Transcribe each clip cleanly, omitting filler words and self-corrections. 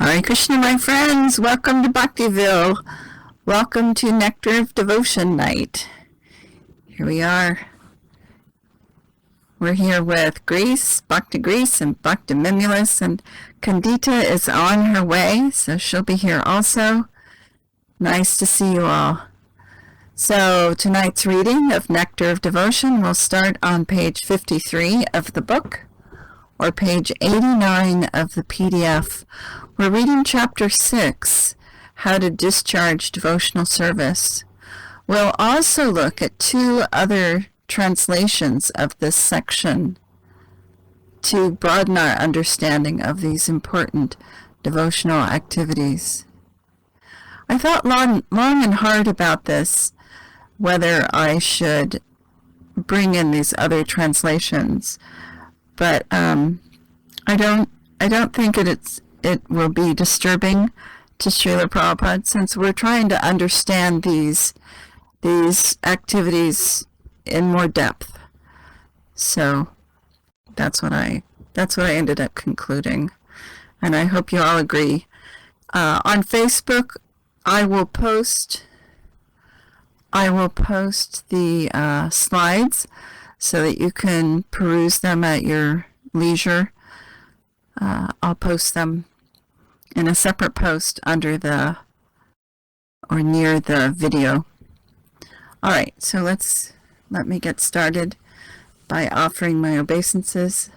Hare Krishna, my friends. Welcome to Bhaktiville. Welcome to Nectar of Devotion night. Here we are. We're here with Greece, Bhakti Greece, and Bhakti Mimulus, and Candita is on her way, so she'll be here also. Nice to see you all. So tonight's reading of Nectar of Devotion will start on page 53 of the book, or page 89 of the PDF. We're reading chapter 6, How to Discharge Devotional Service. We'll also look at two other translations of this section to broaden our understanding of these important devotional activities. I thought long and hard about this, whether I should bring in these other translations, but I don't think it will be disturbing to Srila Prabhupada, since we're trying to understand these activities in more depth. So that's what I ended up concluding, and I hope you all agree. On Facebook, I will post the slides so that you can peruse them at your leisure. I'll post them in a separate post under or near the video. All right, so let me get started by offering my obeisances.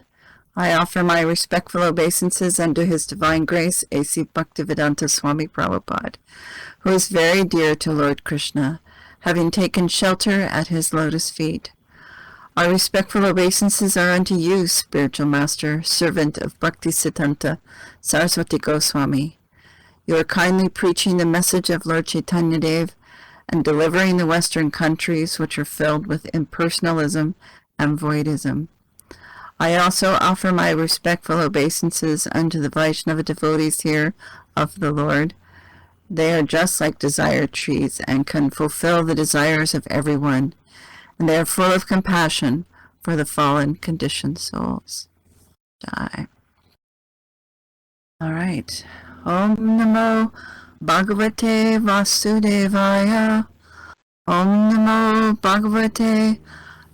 I offer my respectful obeisances unto His Divine Grace, A.C. Bhaktivedanta Swami Prabhupada, who is very dear to Lord Krishna, having taken shelter at His lotus feet. Our respectful obeisances are unto you, Spiritual Master, servant of Bhaktisiddhanta Saraswati Goswami. You are kindly preaching the message of Lord Chaitanya Dev and delivering the Western countries which are filled with impersonalism and voidism. I also offer my respectful obeisances unto the Vaishnava devotees here of the Lord. They are just like desire trees and can fulfill the desires of everyone, and they are full of compassion for the fallen conditioned souls. Jai. All right. Om Namo Bhagavate Vasudevaya. Om Namo Bhagavate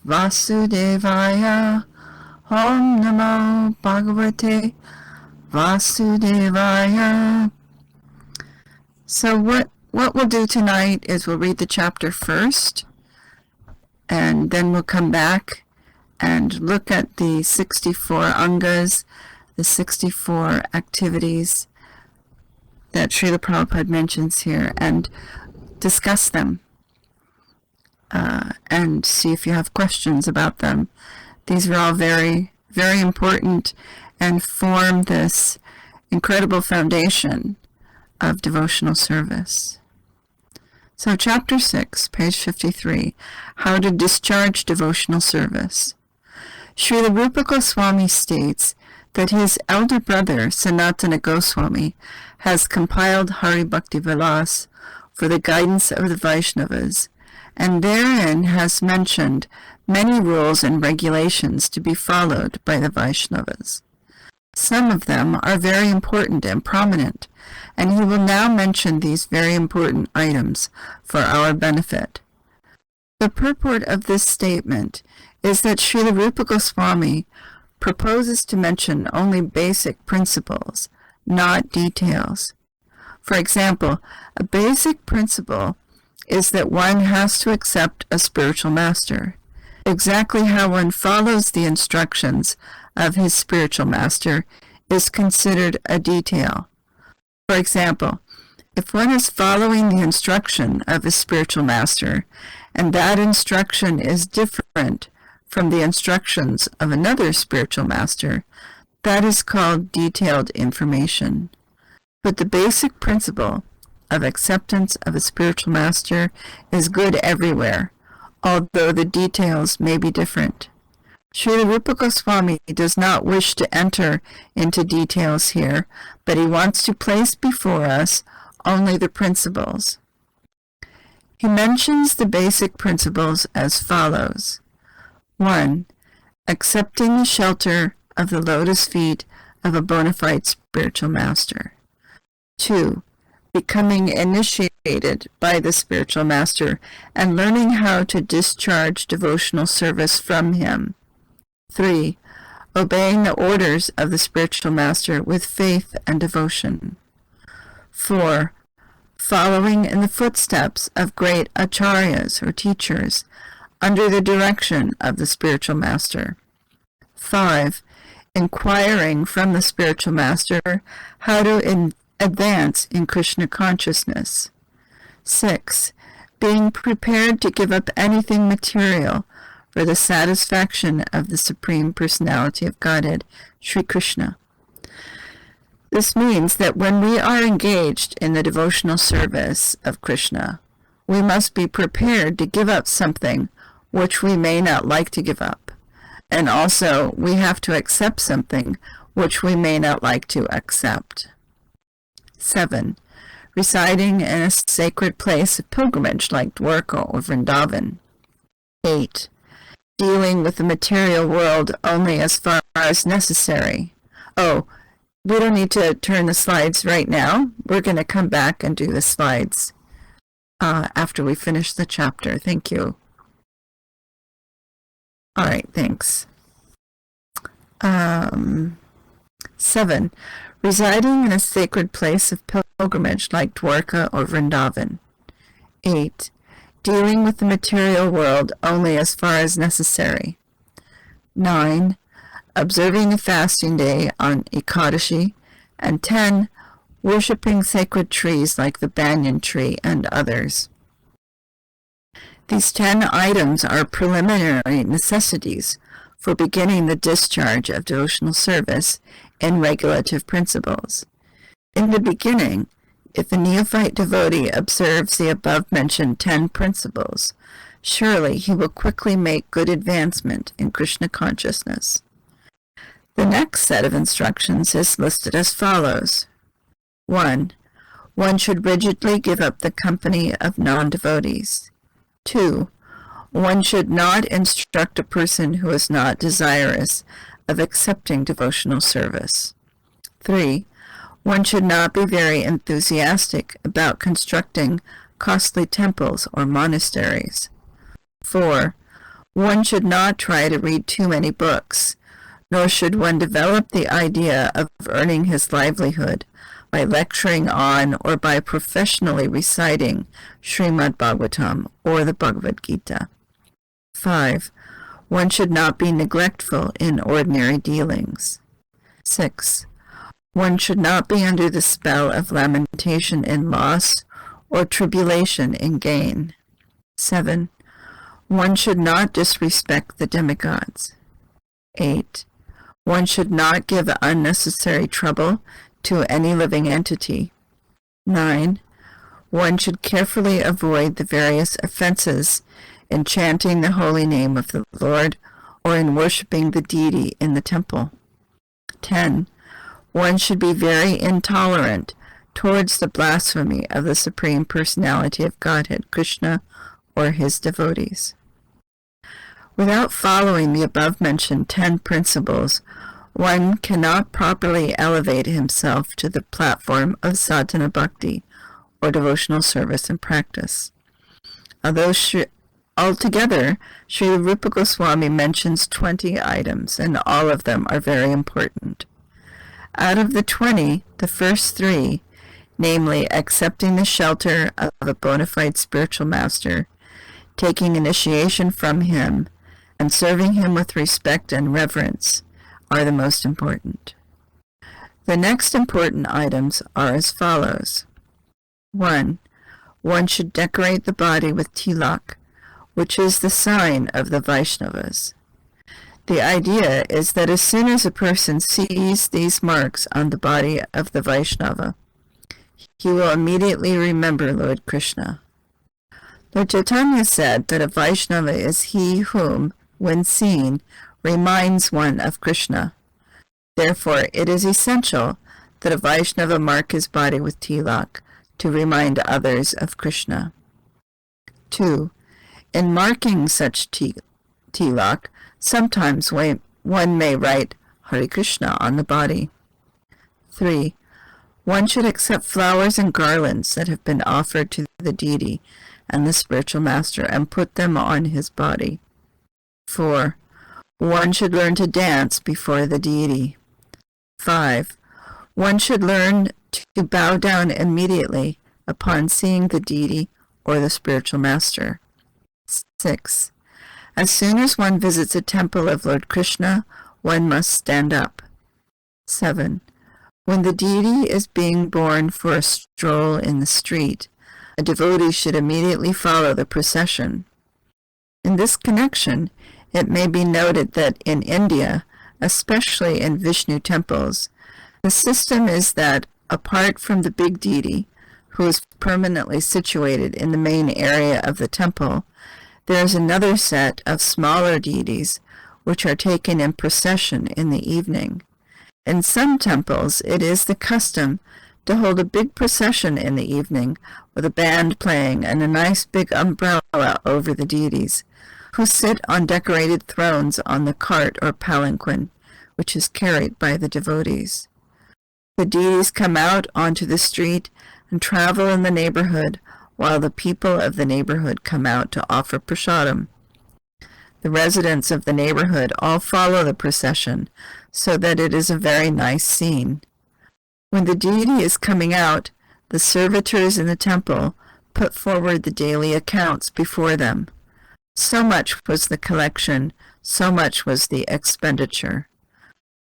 Vasudevaya. Om Namo Bhagavate Vasudevaya. So what we'll do tonight is we'll read the chapter first, and then we'll come back and look at the 64 angas, the 64 activities that Srila Prabhupada mentions here, and discuss them and see if you have questions about them. These are all very, very important and form this incredible foundation of devotional service. So chapter 6, page 53, How to Discharge Devotional Service. Srila Rupa Goswami states that his elder brother, Sanatana Goswami, has compiled Hari Bhakti Vilas for the guidance of the Vaishnavas, and therein has mentioned many rules and regulations to be followed by the Vaishnavas. Some of them are very important and prominent, and he will now mention these very important items for our benefit. The purport of this statement is that Srila Rupa Goswami proposes to mention only basic principles, not details. For example, a basic principle is that one has to accept a spiritual master. Exactly how one follows the instructions of his spiritual master is considered a detail. For example, if one is following the instruction of his spiritual master, and that instruction is different from the instructions of another spiritual master, that is called detailed information. But the basic principle of acceptance of a spiritual master is good everywhere, although the details may be different. Srila Rupa Goswami does not wish to enter into details here, but he wants to place before us only the principles. He mentions the basic principles as follows. 1. Accepting the shelter of the lotus feet of a bona fide spiritual master. 2. Becoming initiated by the spiritual master and learning how to discharge devotional service from him. 3. Obeying the orders of the spiritual master with faith and devotion. 4. Following in the footsteps of great acharyas or teachers under the direction of the spiritual master. 5. Inquiring from the spiritual master how to advance in Krishna consciousness. 6. Being prepared to give up anything material for the satisfaction of the Supreme Personality of Godhead, Sri Krishna. This means that when we are engaged in the devotional service of Krishna, we must be prepared to give up something which we may not like to give up. And also, we have to accept something which we may not like to accept. 7. Residing in a sacred place of pilgrimage like Dwarka or Vrindavan. 8. Dealing with the material world only as far as necessary. Oh, we don't need to turn the slides right now. We're going to come back and do the slides after we finish the chapter. Thank you. All right, thanks. 7. Residing in a sacred place of pilgrimage like Dwarka or Vrindavan. 8. Dealing with the material world only as far as necessary. 9. Observing a fasting day on Ekadashi. And 10. Worshipping sacred trees like the banyan tree and others. These 10 items are preliminary necessities for beginning the discharge of devotional service in regulative principles. In the beginning, if a neophyte devotee observes the above-mentioned 10 principles, surely he will quickly make good advancement in Krishna consciousness. The next set of instructions is listed as follows. 1. One should rigidly give up the company of non-devotees. 2. One should not instruct a person who is not desirous of accepting devotional service. 3. One should not be very enthusiastic about constructing costly temples or monasteries. 4. One should not try to read too many books, nor should one develop the idea of earning his livelihood by lecturing on or by professionally reciting Srimad Bhagavatam or the Bhagavad Gita. 5. One should not be neglectful in ordinary dealings. 6. One should not be under the spell of lamentation in loss or tribulation in gain. 7. One should not disrespect the demigods. 8. One should not give unnecessary trouble to any living entity. 9. One should carefully avoid the various offenses in chanting the holy name of the Lord or in worshiping the deity in the temple. 10. One should be very intolerant towards the blasphemy of the Supreme Personality of Godhead, Krishna, or his devotees. Without following the above-mentioned 10 principles, one cannot properly elevate himself to the platform of sadhana bhakti, or devotional service and practice. Although altogether, Sri Rupa Goswami mentions 20 items, and all of them are very important. Out of the 20, the first 3, namely accepting the shelter of a bona fide spiritual master, taking initiation from him, and serving him with respect and reverence, are the most important. The next important items are as follows. 1. One should decorate the body with tilak, which is the sign of the Vaishnavas. The idea is that as soon as a person sees these marks on the body of the Vaishnava, he will immediately remember Lord Krishna. Lord Chaitanya said that a Vaishnava is he whom, when seen, reminds one of Krishna. Therefore, it is essential that a Vaishnava mark his body with tilak to remind others of Krishna. 2. In marking such tilak, sometimes one may write Hare Krishna on the body. 3. One should accept flowers and garlands that have been offered to the deity and the spiritual master and put them on his body. 4. One should learn to dance before the deity. 5. One should learn to bow down immediately upon seeing the deity or the spiritual master. 6. As soon as one visits a temple of Lord Krishna, one must stand up. 7. When the deity is being borne for a stroll in the street, a devotee should immediately follow the procession. In this connection, it may be noted that in India, especially in Vishnu temples, the system is that, apart from the big deity, who is permanently situated in the main area of the temple, there is another set of smaller deities which are taken in procession in the evening. In some temples, it is the custom to hold a big procession in the evening with a band playing and a nice big umbrella over the deities, who sit on decorated thrones on the cart or palanquin, which is carried by the devotees. The deities come out onto the street and travel in the neighborhood, while the people of the neighborhood come out to offer prasadam. The residents of the neighborhood all follow the procession, so that it is a very nice scene. When the deity is coming out, the servitors in the temple put forward the daily accounts before them. So much was the collection, so much was the expenditure.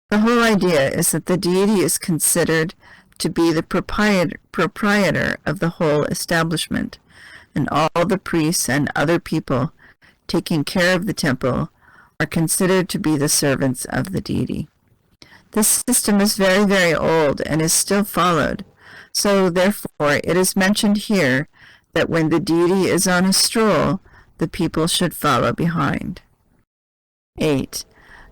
The whole idea is that the deity is considered to be the proprietor of the whole establishment, and all the priests and other people taking care of the temple are considered to be the servants of the deity. This system is very, very old and is still followed, so therefore it is mentioned here that when the deity is on a stroll, the people should follow behind. 8.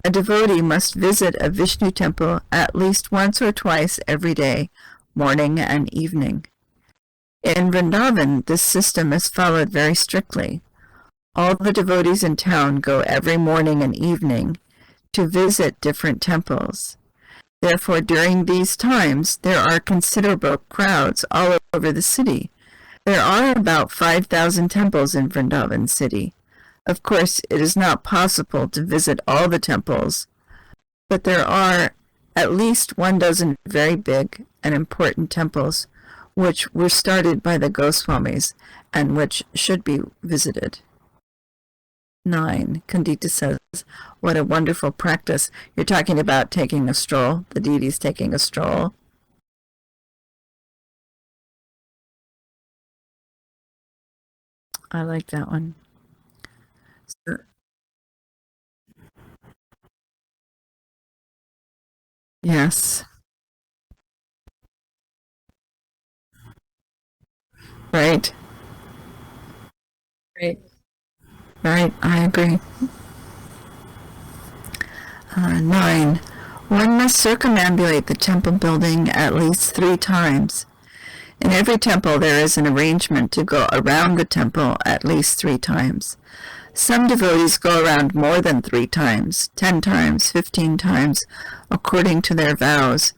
A devotee must visit a Vishnu temple at least once or twice every day, morning and evening. In Vrindavan, this system is followed very strictly. All the devotees in town go every morning and evening to visit different temples. Therefore, during these times, there are considerable crowds all over the city. There are about 5,000 temples in Vrindavan city. Of course, it is not possible to visit all the temples, but there are at least 12 very big and important temples which were started by the Goswamis and which should be visited. 9. Kandita says, what a wonderful practice. You're talking about taking a stroll, the deity's taking a stroll. I like that one. So, yes, right, right, right, I agree. 9. One must circumambulate the temple building at least 3 times. In every temple there is an arrangement to go around the temple at least 3 times. Some devotees go around more than 3 times, 10 times, 15 times, according to their vows.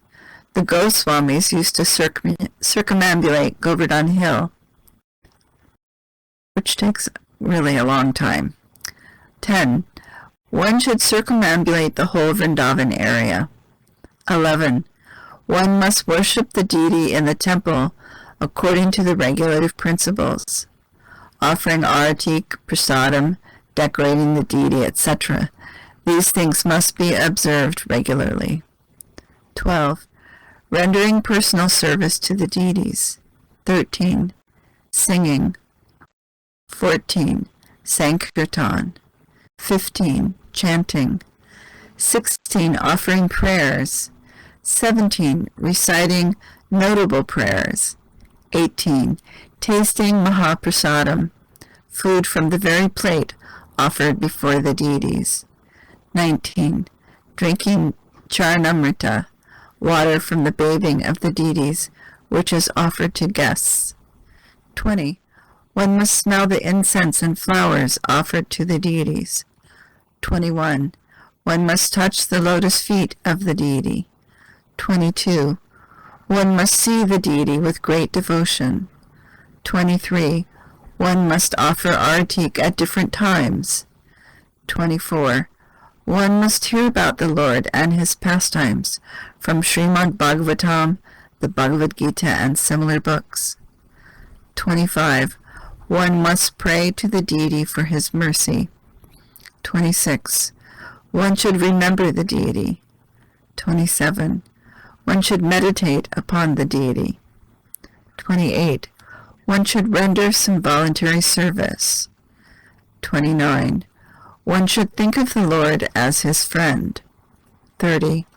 The Goswamis used to circumambulate Govardhan Hill, which takes really a long time. 10. One should circumambulate the whole Vrindavan area. 11. One must worship the deity in the temple according to the regulative principles, offering arati, prasadam, decorating the deity, etc. These things must be observed regularly. 12. Rendering personal service to the deities. 13. Singing. 14. Sankirtan. 15. Chanting. 16. Offering prayers. 17. Reciting notable prayers. 18. Tasting Mahaprasadam, food from the very plate offered before the deities. 19. Drinking Charanamrita, water from the bathing of the deities, which is offered to guests. 20. One must smell the incense and flowers offered to the deities. 21. One must touch the lotus feet of the deity. 22. One must see the deity with great devotion. 23. One must offer artik at different times. 24. One must hear about the Lord and his pastimes from Srimad Bhagavatam, the Bhagavad Gita, and similar books. 25. One must pray to the deity for his mercy. 26. One should remember the deity. 27. One should meditate upon the deity. 28. One should render some voluntary service. 29. One should think of the Lord as his friend. 30.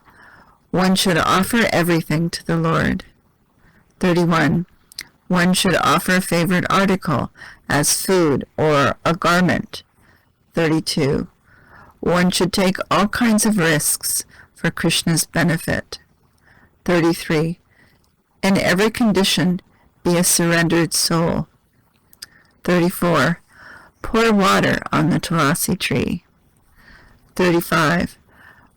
One should offer everything to the Lord. 31. One should offer a favorite article as food or a garment. 32. One should take all kinds of risks for Krishna's benefit. 33. In every condition, be a surrendered soul. 34. Pour water on the Tulasi tree. 35.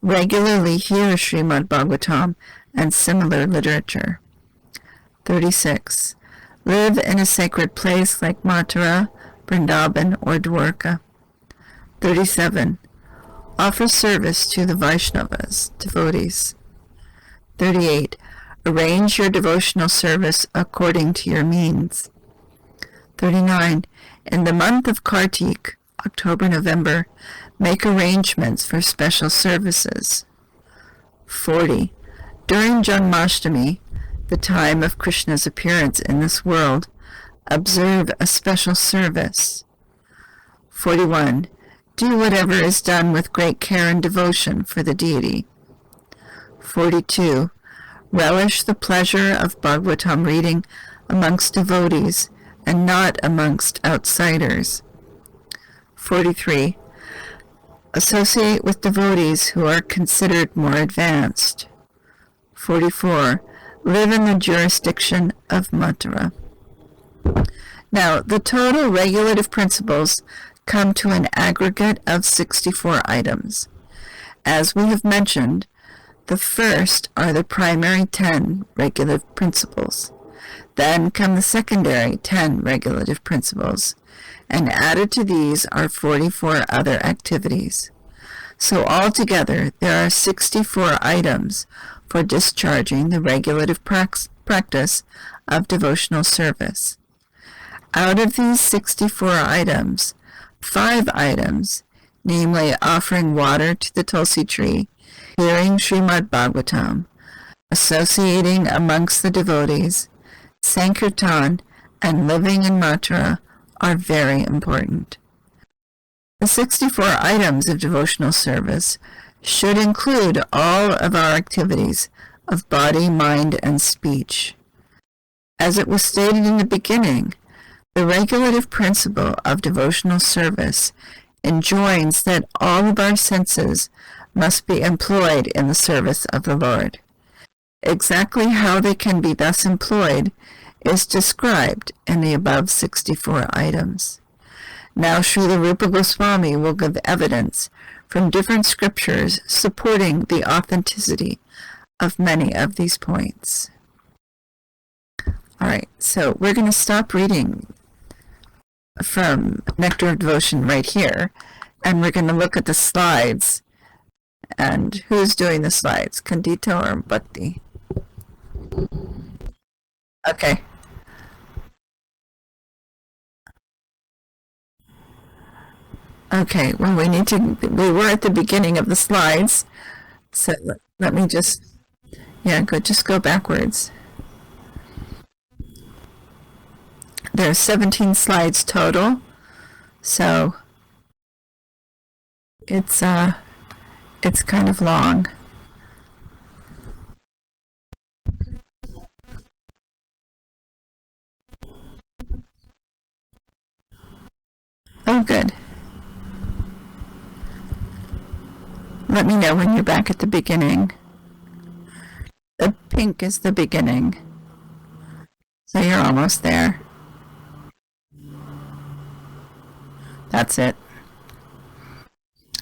Regularly hear Srimad Bhagavatam and similar literature. 36. Live in a sacred place like Mathura, Vrindavan, or Dwarka. 37. Offer service to the Vaishnavas, devotees. 38. Arrange your devotional service according to your means. 39. In the month of Kartik, October-November, make arrangements for special services. 40. During Janmashtami, the time of Krishna's appearance in this world, observe a special service. 41. Do whatever is done with great care and devotion for the deity. 42. Relish the pleasure of Bhagavatam reading amongst devotees and not amongst outsiders. 43. Associate with devotees who are considered more advanced. 44. Live in the jurisdiction of Mathura. Now, the total regulative principles come to an aggregate of 64 items. As we have mentioned, the first are the primary 10 regulative principles. Then come the secondary 10 regulative principles, and added to these are 44 other activities. So altogether, there are 64 items for discharging the regulative practice of devotional service. Out of these 64 items, 5 items, namely offering water to the Tulsi tree, hearing Srimad Bhagavatam, associating amongst the devotees, Sankirtan, and living in Mathura, are very important. The 64 items of devotional service should include all of our activities of body, mind, and speech. As it was stated in the beginning, the regulative principle of devotional service enjoins that all of our senses must be employed in the service of the Lord. Exactly how they can be thus employed is described in the above 64 items. Now Srila Rupa Goswami will give evidence from different scriptures supporting the authenticity of many of these points. All right, so we're going to stop reading from Nectar of Devotion right here, and we're going to look at the slides. And who's doing the slides, Kandita or Bhakti? Okay. Okay, well, we were at the beginning of the slides, so let me just, just go backwards. There are 17 slides total, so it's kind of long. Oh, good. Let me know when you're back at the beginning. The pink is the beginning. So you're almost there. That's it.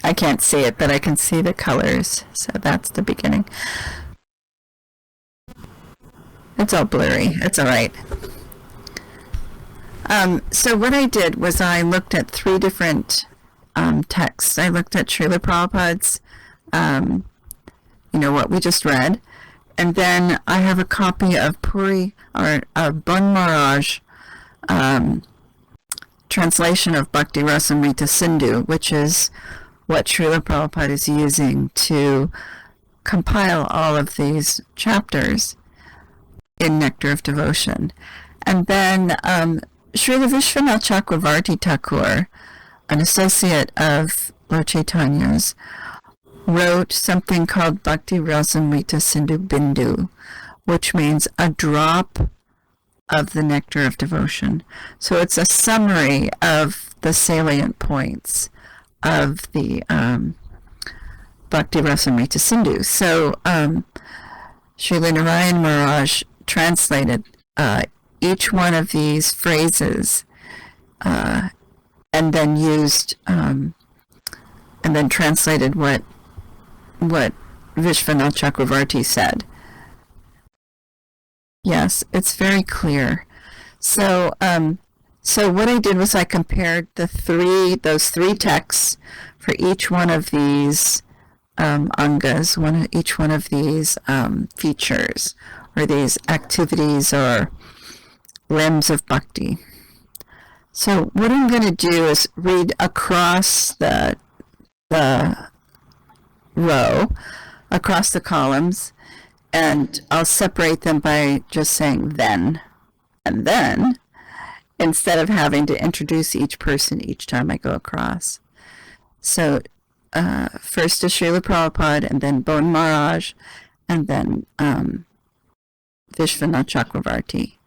I can't see it, but I can see the colors. So that's the beginning. It's all blurry. It's all right. So what I did was I looked at 3 different texts. I looked at Srila Prabhupada's, what we just read, and then I have a copy of Bon Maharaj translation of Bhakti Rasamrita Sindhu, which is what Srila Prabhupada is using to compile all of these chapters in Nectar of Devotion. And then Srila Vishwanath Chakravarti Thakur, an associate of Lord Chaitanya's, wrote something called Bhakti Rasamrita Sindhu Bindu, which means a drop of the Nectar of Devotion. So it's a summary of the salient points of the Bhakti Rasamrita Sindhu. So Srila Narayan Maharaj translated each one of these phrases and then used and then translated what Vishwanath Chakravarti said. Yes, it's very clear. So what I did was I compared those 3 texts for each one of these angas, each one of these features, or these activities or limbs of bhakti. So what I'm going to do is read across the row, across the columns, and I'll separate them by just saying then and then, instead of having to introduce each person each time I go across. So first is Srila Prabhupada, and then Bon Maharaj, and then Vishwanath Chakravarti.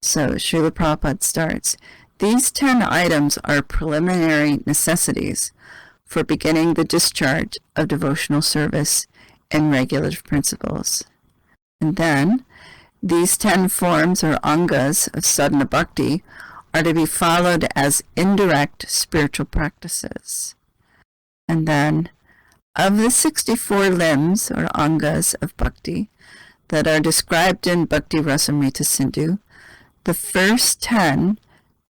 So Srila Prabhupada starts, "These 10 items are preliminary necessities for beginning the discharge of devotional service in regulative principles. And then, these 10 forms or angas of sadhana bhakti are to be followed as indirect spiritual practices. And then, of the 64 limbs or angas of bhakti that are described in Bhakti Rasamrita Sindhu, the first 10,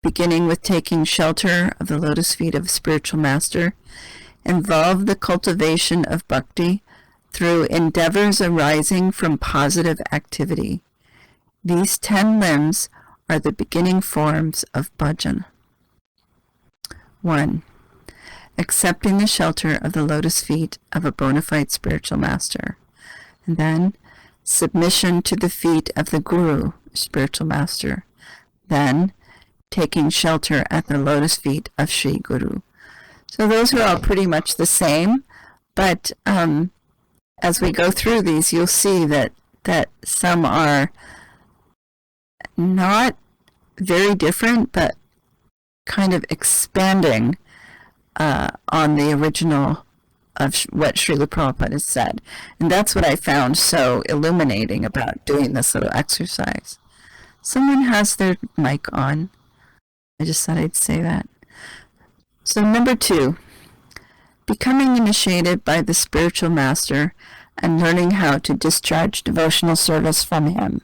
beginning with taking shelter of the lotus feet of a spiritual master, involve the cultivation of bhakti through endeavors arising from positive activity. These 10 limbs are the beginning forms of bhajan. 1. Accepting the shelter of the lotus feet of a bona fide spiritual master. And then, submission to the feet of the guru, spiritual master. Then, taking shelter at the lotus feet of Sri Guru. So those are all pretty much the same, but as we go through these, you'll see that some are not very different, but kind of expanding on the original of what Srila Prabhupada has said. And that's what I found so illuminating about doing this little exercise. Someone has their mic on. I just thought I'd say that. So number 2, becoming initiated by the spiritual master and learning how to discharge devotional service from him.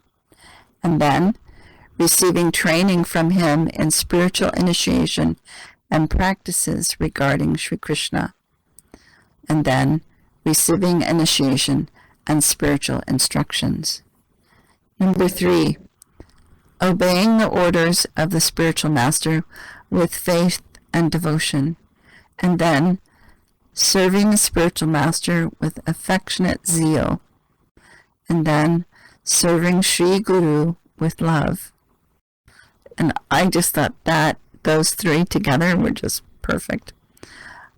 And then receiving training from him in spiritual initiation and practices regarding Sri Krishna. And then receiving initiation and spiritual instructions. Number 3, obeying the orders of the spiritual master with faith and devotion, and then serving the spiritual master with affectionate zeal, and then serving Sri Guru with love. And I just thought that those 3 together were just perfect.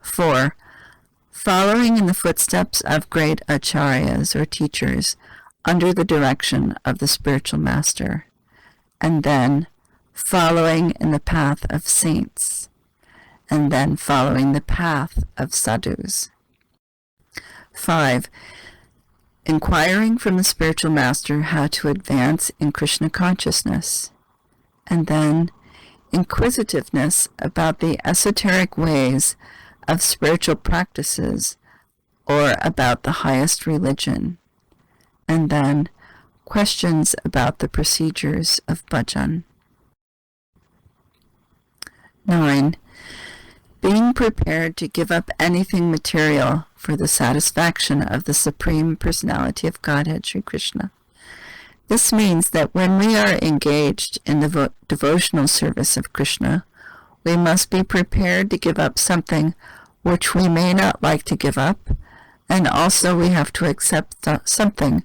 4, following in the footsteps of great acharyas or teachers under the direction of the spiritual master, and then following in the path of saints, and then following the path of sadhus. 5, inquiring from the spiritual master how to advance in Krishna consciousness, and then inquisitiveness about the esoteric ways of spiritual practices or about the highest religion, and then questions about the procedures of bhajan. 9. Being prepared to give up anything material for the satisfaction of the Supreme Personality of Godhead, Sri Krishna. This means that when we are engaged in the devotional service of Krishna, we must be prepared to give up something which we may not like to give up, and also we have to accept something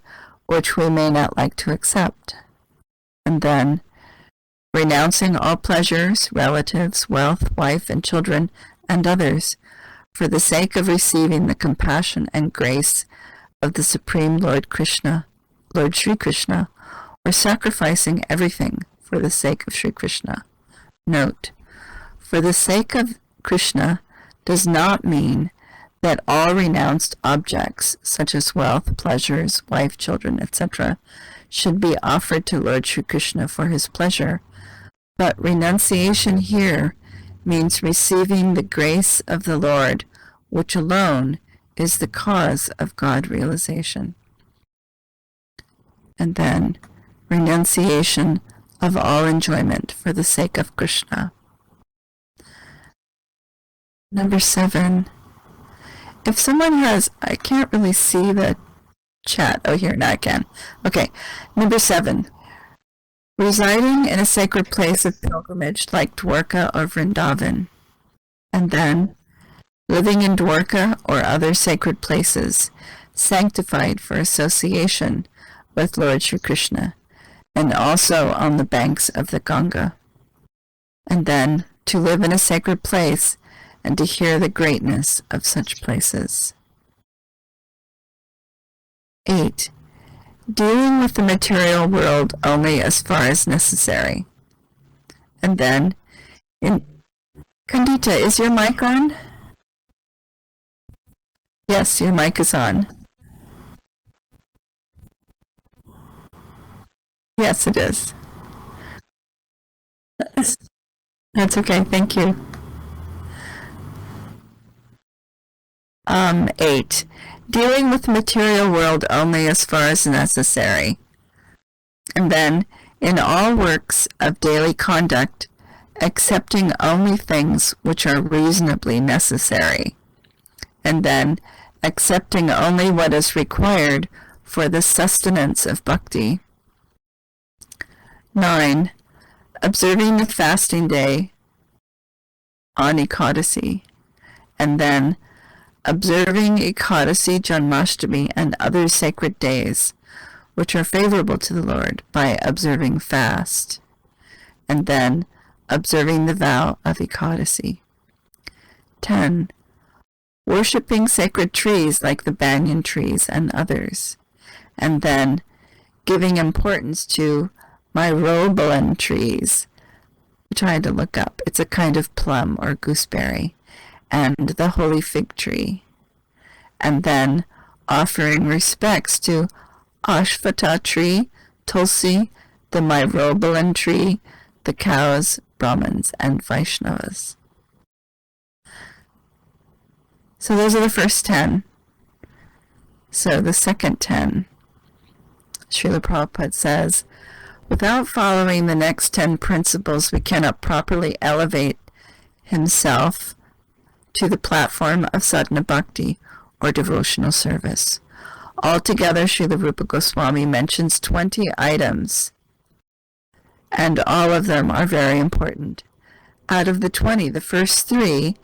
which we may not like to accept. And then, renouncing all pleasures, relatives, wealth, wife, and children, and others, for the sake of receiving the compassion and grace of the Supreme Lord Krishna, Lord Sri Krishna, or sacrificing everything for the sake of Sri Krishna. Note, for the sake of Krishna does not mean that all renounced objects, such as wealth, pleasures, wife, children, etc., should be offered to Lord Sri Krishna for his pleasure, but renunciation here means receiving the grace of the Lord, which alone is the cause of God realization. And then, renunciation of all enjoyment for the sake of Krishna. Number 7. If someone has, I can't really see the chat. Oh, here, now I can. Okay, number 7. Residing in a sacred place of pilgrimage like Dwarka or Vrindavan, and then living in Dwarka or other sacred places, sanctified for association with Lord Sri Krishna, and also on the banks of the Ganga. And then to live in a sacred place and to hear the greatness of such places. 8. Dealing with the material world only as far as necessary. And then, Kandita, is your mic on? Yes, your mic is on. Yes, it is. That's okay, thank you. 8. Dealing with the material world only as far as necessary. And then, in all works of daily conduct, accepting only things which are reasonably necessary. And then, accepting only what is required for the sustenance of bhakti. 9. Observing the fasting day on Ekadasi. And then, observing Ekadasi, Janmashtami, and other sacred days, which are favorable to the Lord, by observing fast, and then observing the vow of Ekadasi. 10. Worshipping sacred trees like the banyan trees and others, and then giving importance to myrobalan trees, which I had to look up. It's a kind of plum or gooseberry, and the holy fig tree, and then offering respects to Ashvata tree, Tulsi, the myrobalan tree, the cows, Brahmins, and Vaishnavas. So those are the first 10. So the second 10, Srila Prabhupada says, without following the next 10 principles, we cannot properly elevate himself to the platform of sadhana bhakti or devotional service. Altogether, Srila Rupa Goswami mentions 20 items, and all of them are very important. Out of the 20, the first 3,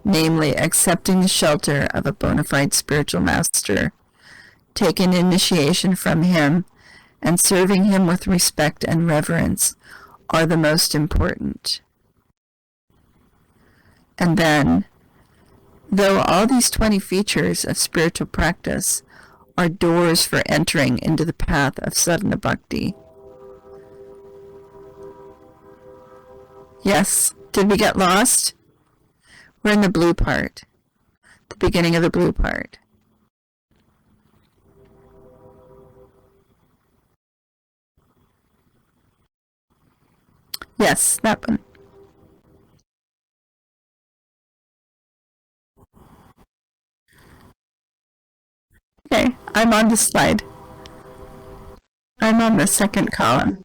namely accepting the shelter of a bona fide spiritual master, taking initiation from him, and serving him with respect and reverence, are the most important. And then, though all these 20 features of spiritual practice are doors for entering into the path of sadhana bhakti. Yes, did we get lost? We're in the blue part, the beginning of the blue part. Yes, that one. Okay, I'm on the slide. I'm on the second column.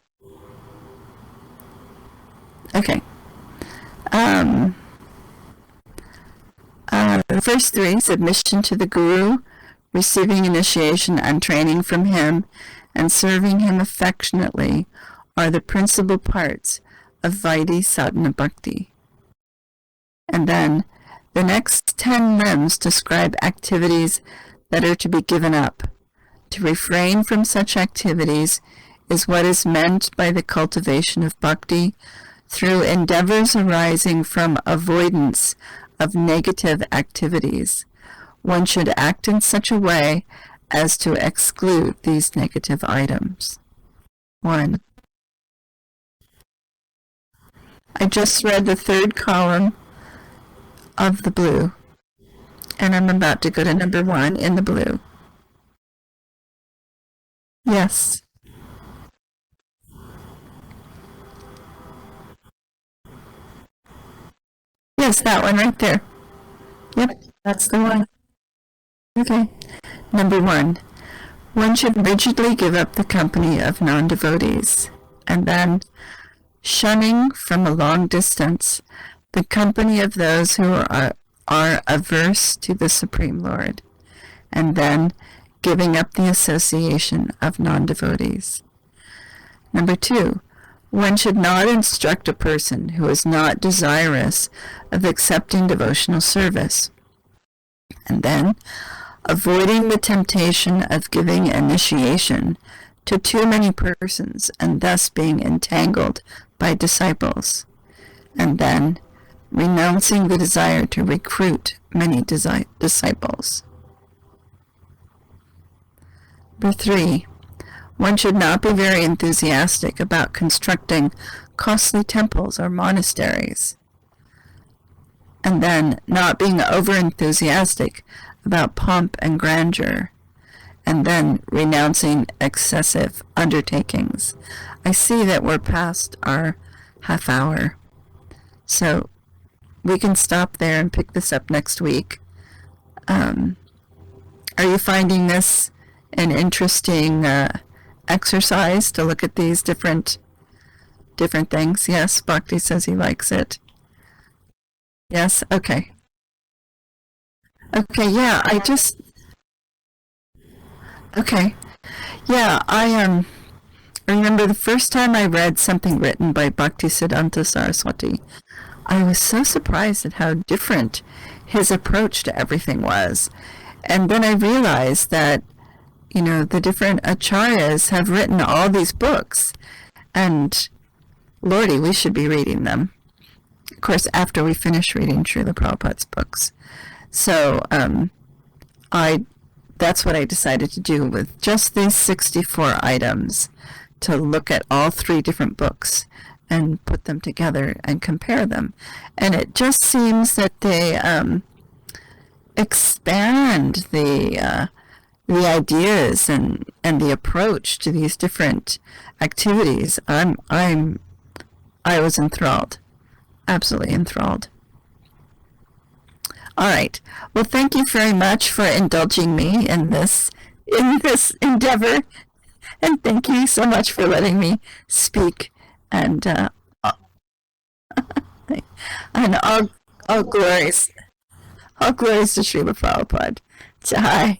Okay. The first three, submission to the Guru, receiving initiation and training from him, and serving him affectionately, are the principal parts of Vaidhi Sadhana Bhakti. And then the next 10 limbs describe activities that are to be given up. To refrain from such activities is what is meant by the cultivation of bhakti through endeavors arising from avoidance of negative activities. One should act in such a way as to exclude these negative items. 1. I just read the third column of the blue, and I'm about to go to number 1 in the blue. Yes. Yes, that one right there. Yep, that's the one. Okay. Number 1. One should rigidly give up the company of non-devotees, and then shunning from a long distance the company of those who are averse to the Supreme Lord, and then giving up the association of non-devotees. Number 2. One should not instruct a person who is not desirous of accepting devotional service, and then avoiding the temptation of giving initiation to too many persons and thus being entangled by disciples, and then renouncing the desire to recruit many disciples. Number 3. One should not be very enthusiastic about constructing costly temples or monasteries, and then not being over-enthusiastic about pomp and grandeur, and then renouncing excessive undertakings. I see that we're past our half hour, so we can stop there and pick this up next week. Are you finding this an interesting exercise to look at these different things? Yes, Bhakti says he likes it. Yes, okay. Okay, yeah, okay. Yeah, I remember the first time I read something written by Bhaktisiddhanta Saraswati, I was so surprised at how different his approach to everything was. And then I realized that, the different acharyas have written all these books, and Lordy, we should be reading them. Of course, after we finish reading Srila Prabhupada's books. So, that's what I decided to do with just these 64 items, to look at all 3 different books and put them together and compare them. And it just seems that they expand the ideas and the approach to these different activities. I was enthralled, absolutely enthralled. All right. Well, thank you very much for indulging me in this endeavor, and thank you so much for letting me speak. And and all glories to Srila Prabhupada. Jai.